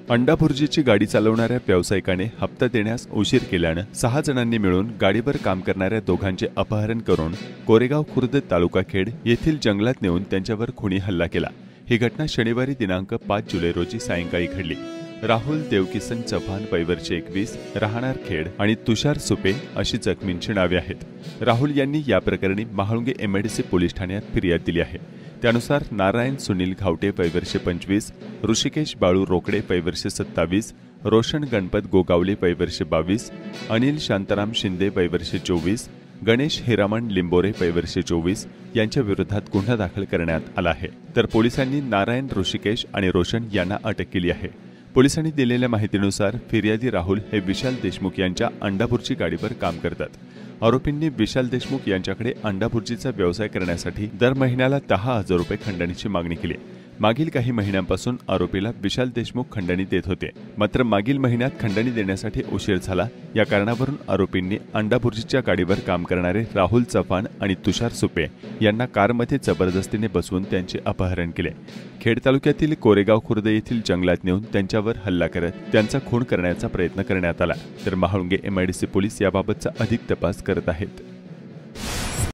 अंडा भुर्जीची गाडी चालवणाऱ्या व्यावसायिकाने हप्ता देण्यास उशीर केल्यानं 6 जणांनी मिळून गाडीवर काम करणाऱ्या दोघांचे अपहरण करून कोरेगाव खुर्द तालुका खेड येथील जंगलात नेऊन त्यांच्यावर खुनी हल्ला केला। ही घटना शनिवारी दिनांक 5 जुलै रोजी सायंकाळी घडली। राहुल देवकिसन चव्हाण वय वर्ष 21 राहणार खेड आणि तुषार सुपे अशी जखमींची नावे आहेत। राहुल यांनी या प्रकरणी महाळुंगे एमआयडीसी पोलीस ठाण्यात फिर्याद दिली आहे। त्यानुसार नारायण सुनील घावटे वय वर्ष 25, ऋषिकेश बाळू रोकडे वय वर्ष 27, रोशन गणपत गोगावले वय वर्ष 22, अनिल शांताराम शिंदे वय वर्ष 24, गणेश हिरामण लिंबोरे वय वर्ष 24 यांच्या विरोधात गुन्हा दाखल करण्यात आला आहे। तर पोलिसांनी नारायण, ऋषिकेश आणि रोशन यांना अटक केली आहे। पोलिसांनी दिलेल्या माहितीनुसार फिर्यादी राहुल हे विशाल देशमुख यांच्या अंडाभुर्जी गाडीवर काम करतात। आरोपींनी विशाल देशमुख यांच्याकडे अंडाभुर्जीचा व्यवसाय करण्यासाठी दर महिन्याला 10,000 रुपये खंडणीची मागणी केली। मागील काही महिन्यांपासून आरोपीला विशाल देशमुख खंडणी देत होते, मात्र मागील महिन्यात खंडणी देण्यासाठी उशीर झाला। या कारणावरून आरोपींनी अंडाभुर्जीच्या गाडीवर काम करणारे राहुल चव्हाण आणि तुषार सुपे यांना कारमध्ये जबरदस्तीने बसवून त्यांचे अपहरण केले। खेड तालुक्यातील कोरेगाव खुर्द येथील जंगलात नेऊन त्यांच्यावर हल्ला करत त्यांचा खून करण्याचा प्रयत्न करण्यात आला। तर महाळुंगे एमआयडीसी पोलीस याबाबतचा अधिक तपास करत आहेत।